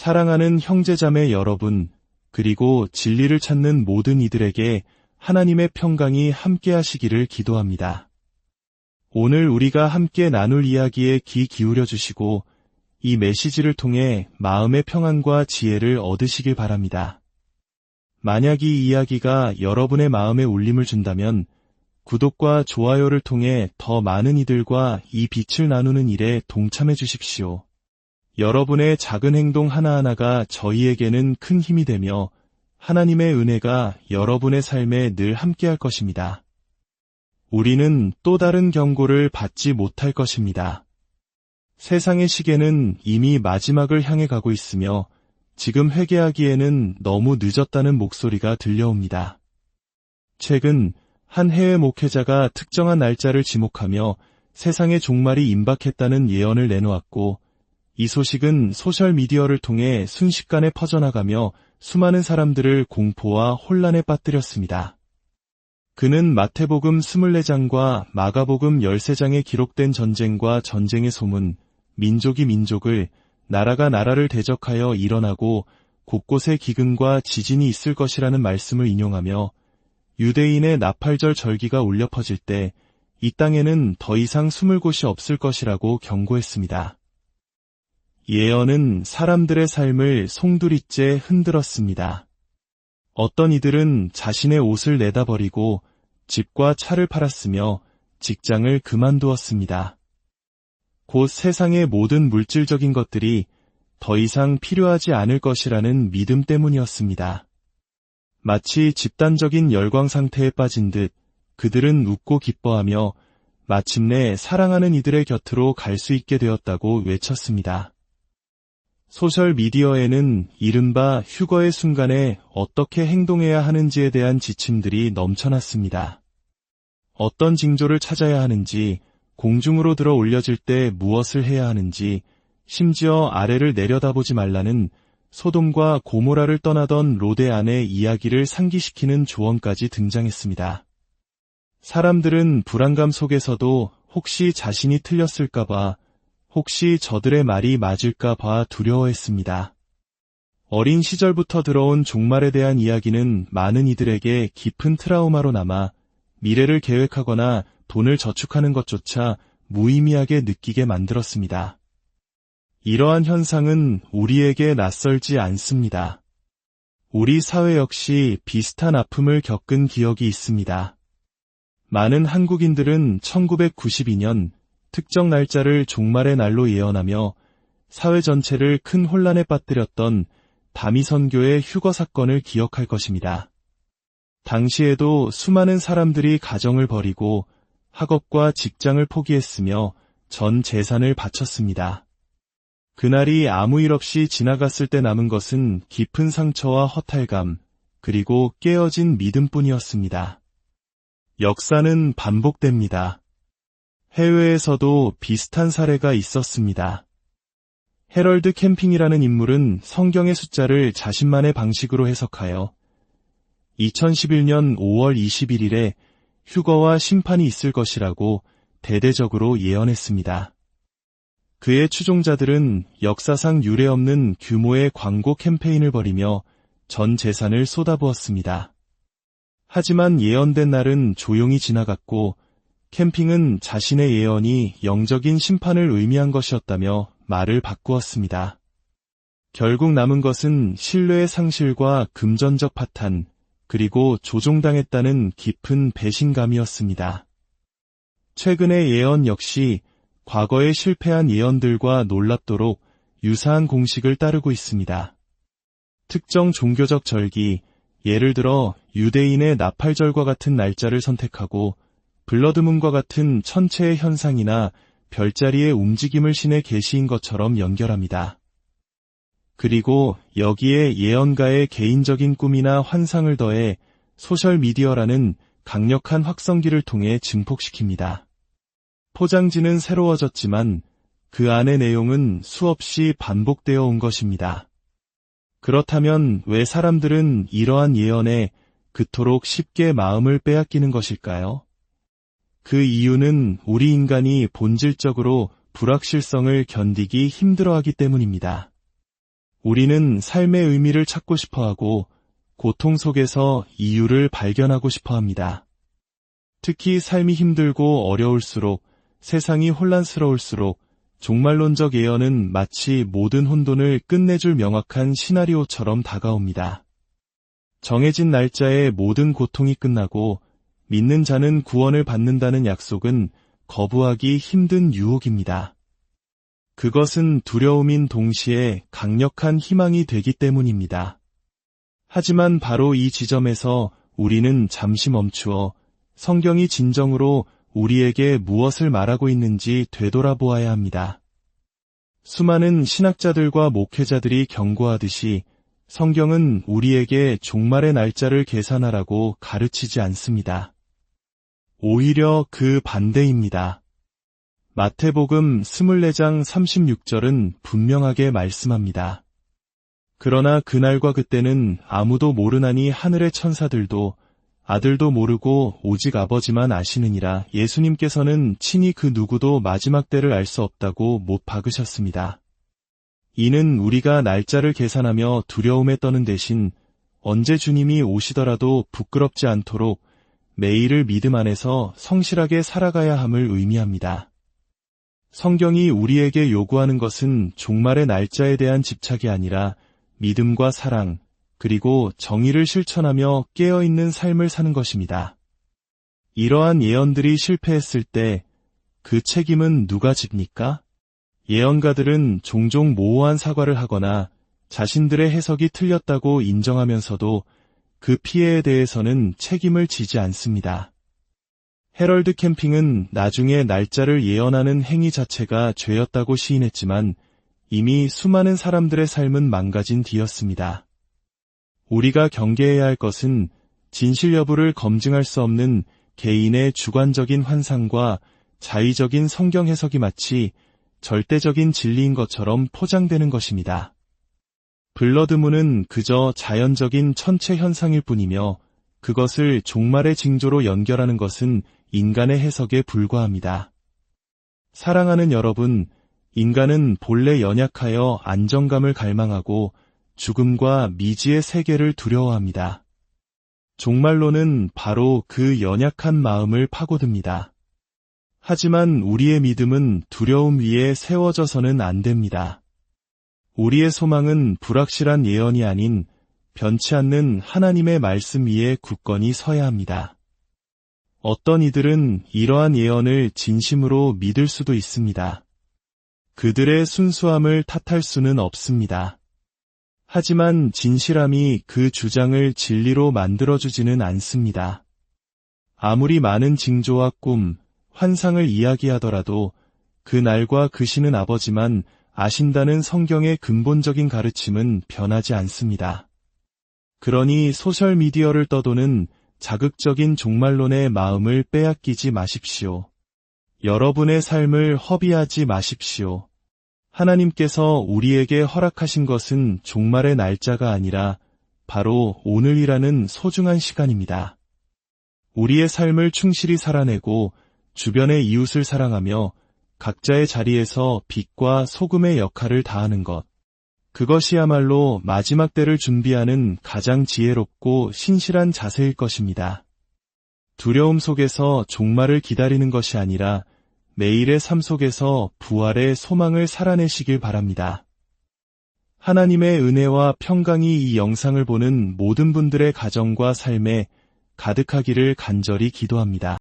사랑하는 형제자매 여러분, 그리고 진리를 찾는 모든 이들에게 하나님의 평강이 함께하시기를 기도합니다. 오늘 우리가 함께 나눌 이야기에 귀 기울여 주시고 이 메시지를 통해 마음의 평안과 지혜를 얻으시길 바랍니다. 만약 이 이야기가 여러분의 마음에 울림을 준다면 구독과 좋아요를 통해 더 많은 이들과 이 빛을 나누는 일에 동참해 주십시오. 여러분의 작은 행동 하나하나가 저희에게는 큰 힘이 되며 하나님의 은혜가 여러분의 삶에 늘 함께할 것입니다. 우리는 또 다른 경고를 받지 못할 것입니다. 세상의 시계는 이미 마지막을 향해 가고 있으며 지금 회개하기에는 너무 늦었다는 목소리가 들려옵니다. 최근 한 해외 목회자가 특정한 날짜를 지목하며 세상의 종말이 임박했다는 예언을 내놓았고 이 소식은 소셜미디어를 통해 순식간에 퍼져나가며 수많은 사람들을 공포와 혼란에 빠뜨렸습니다. 그는 마태복음 24장과 마가복음 13장에 기록된 전쟁과 전쟁의 소문, 민족이 민족을, 나라가 나라를 대적하여 일어나고 곳곳에 기근과 지진이 있을 것이라는 말씀을 인용하며 유대인의 나팔절 절기가 울려 퍼질 때 이 땅에는 더 이상 숨을 곳이 없을 것이라고 경고했습니다. 예언은 사람들의 삶을 송두리째 흔들었습니다. 어떤 이들은 자신의 옷을 내다버리고 집과 차를 팔았으며 직장을 그만두었습니다. 곧 세상의 모든 물질적인 것들이 더 이상 필요하지 않을 것이라는 믿음 때문이었습니다. 마치 집단적인 열광 상태에 빠진 듯 그들은 웃고 기뻐하며 마침내 사랑하는 이들의 곁으로 갈 수 있게 되었다고 외쳤습니다. 소셜미디어에는 이른바 휴거의 순간에 어떻게 행동해야 하는지에 대한 지침들이 넘쳐났습니다. 어떤 징조를 찾아야 하는지, 공중으로 들어 올려질 때 무엇을 해야 하는지, 심지어 아래를 내려다보지 말라는 소돔과 고모라를 떠나던 롯의 아내 이야기를 상기시키는 조언까지 등장했습니다. 사람들은 불안감 속에서도 혹시 자신이 틀렸을까봐, 혹시 저들의 말이 맞을까봐 두려워했습니다. 어린 시절부터 들어온 종말에 대한 이야기는 많은 이들에게 깊은 트라우마로 남아 미래를 계획하거나 돈을 저축하는 것조차 무의미하게 느끼게 만들었습니다. 이러한 현상은 우리에게 낯설지 않습니다. 우리 사회 역시 비슷한 아픔을 겪은 기억이 있습니다. 많은 한국인들은 1992년 특정 날짜를 종말의 날로 예언하며 사회 전체를 큰 혼란에 빠뜨렸던 다미선교의 휴거 사건을 기억할 것입니다. 당시에도 수많은 사람들이 가정을 버리고 학업과 직장을 포기했으며 전 재산을 바쳤습니다. 그날이 아무 일 없이 지나갔을 때 남은 것은 깊은 상처와 허탈감, 그리고 깨어진 믿음뿐이었습니다. 역사는 반복됩니다. 해외에서도 비슷한 사례가 있었습니다. 해럴드 캠핑이라는 인물은 성경의 숫자를 자신만의 방식으로 해석하여 2011년 5월 21일에 휴거와 심판이 있을 것이라고 대대적으로 예언했습니다. 그의 추종자들은 역사상 유례없는 규모의 광고 캠페인을 벌이며 전 재산을 쏟아부었습니다. 하지만 예언된 날은 조용히 지나갔고 캠핑은 자신의 예언이 영적인 심판을 의미한 것이었다며 말을 바꾸었습니다. 결국 남은 것은 신뢰의 상실과 금전적 파탄, 그리고 조종당했다는 깊은 배신감이었습니다. 최근의 예언 역시 과거에 실패한 예언들과 놀랍도록 유사한 공식을 따르고 있습니다. 특정 종교적 절기, 예를 들어 유대인의 나팔절과 같은 날짜를 선택하고 블러드문과 같은 천체의 현상이나 별자리의 움직임을 신의 계시인 것처럼 연결합니다. 그리고 여기에 예언가의 개인적인 꿈이나 환상을 더해 소셜미디어라는 강력한 확성기를 통해 증폭시킵니다. 포장지는 새로워졌지만 그 안의 내용은 수없이 반복되어 온 것입니다. 그렇다면 왜 사람들은 이러한 예언에 그토록 쉽게 마음을 빼앗기는 것일까요? 그 이유는 우리 인간이 본질적으로 불확실성을 견디기 힘들어하기 때문입니다. 우리는 삶의 의미를 찾고 싶어 하고 고통 속에서 이유를 발견하고 싶어 합니다. 특히 삶이 힘들고 어려울수록, 세상이 혼란스러울수록 종말론적 예언은 마치 모든 혼돈을 끝내줄 명확한 시나리오처럼 다가옵니다. 정해진 날짜에 모든 고통이 끝나고 믿는 자는 구원을 받는다는 약속은 거부하기 힘든 유혹입니다. 그것은 두려움인 동시에 강력한 희망이 되기 때문입니다. 하지만 바로 이 지점에서 우리는 잠시 멈추어 성경이 진정으로 우리에게 무엇을 말하고 있는지 되돌아보아야 합니다. 수많은 신학자들과 목회자들이 경고하듯이 성경은 우리에게 종말의 날짜를 계산하라고 가르치지 않습니다. 오히려 그 반대입니다. 마태복음 24장 36절은 분명하게 말씀합니다. 그러나 그날과 그때는 아무도 모르나니 하늘의 천사들도 아들도 모르고 오직 아버지만 아시느니라. 예수님께서는 친히 그 누구도 마지막 때를 알 수 없다고 못 박으셨습니다. 이는 우리가 날짜를 계산하며 두려움에 떠는 대신 언제 주님이 오시더라도 부끄럽지 않도록 매일을 믿음 안에서 성실하게 살아가야 함을 의미합니다. 성경이 우리에게 요구하는 것은 종말의 날짜에 대한 집착이 아니라 믿음과 사랑, 그리고 정의를 실천하며 깨어있는 삶을 사는 것입니다. 이러한 예언들이 실패했을 때 그 책임은 누가 집니까? 예언가들은 종종 모호한 사과를 하거나 자신들의 해석이 틀렸다고 인정하면서도 그 피해에 대해서는 책임을 지지 않습니다. 해럴드 캠핑은 나중에 날짜를 예언하는 행위 자체가 죄였다고 시인했지만 이미 수많은 사람들의 삶은 망가진 뒤였습니다. 우리가 경계해야 할 것은 진실 여부를 검증할 수 없는 개인의 주관적인 환상과 자의적인 성경 해석이 마치 절대적인 진리인 것처럼 포장되는 것입니다. 블러드문은 그저 자연적인 천체 현상일 뿐이며 그것을 종말의 징조로 연결하는 것은 인간의 해석에 불과합니다. 사랑하는 여러분, 인간은 본래 연약하여 안정감을 갈망하고 죽음과 미지의 세계를 두려워합니다. 종말론은 바로 그 연약한 마음을 파고듭니다. 하지만 우리의 믿음은 두려움 위에 세워져서는 안 됩니다. 우리의 소망은 불확실한 예언이 아닌 변치 않는 하나님의 말씀 위에 굳건히 서야 합니다. 어떤 이들은 이러한 예언을 진심으로 믿을 수도 있습니다. 그들의 순수함을 탓할 수는 없습니다. 하지만 진실함이 그 주장을 진리로 만들어주지는 않습니다. 아무리 많은 징조와 꿈, 환상을 이야기하더라도 그 날과 그 시는 아버지만 아신다는 성경의 근본적인 가르침은 변하지 않습니다. 그러니 소셜미디어를 떠도는 자극적인 종말론의 마음을 빼앗기지 마십시오. 여러분의 삶을 허비하지 마십시오. 하나님께서 우리에게 허락하신 것은 종말의 날짜가 아니라 바로 오늘이라는 소중한 시간입니다. 우리의 삶을 충실히 살아내고 주변의 이웃을 사랑하며 각자의 자리에서 빛과 소금의 역할을 다하는 것. 그것이야말로 마지막 때를 준비하는 가장 지혜롭고 신실한 자세일 것입니다. 두려움 속에서 종말을 기다리는 것이 아니라 매일의 삶 속에서 부활의 소망을 살아내시길 바랍니다. 하나님의 은혜와 평강이 이 영상을 보는 모든 분들의 가정과 삶에 가득하기를 간절히 기도합니다.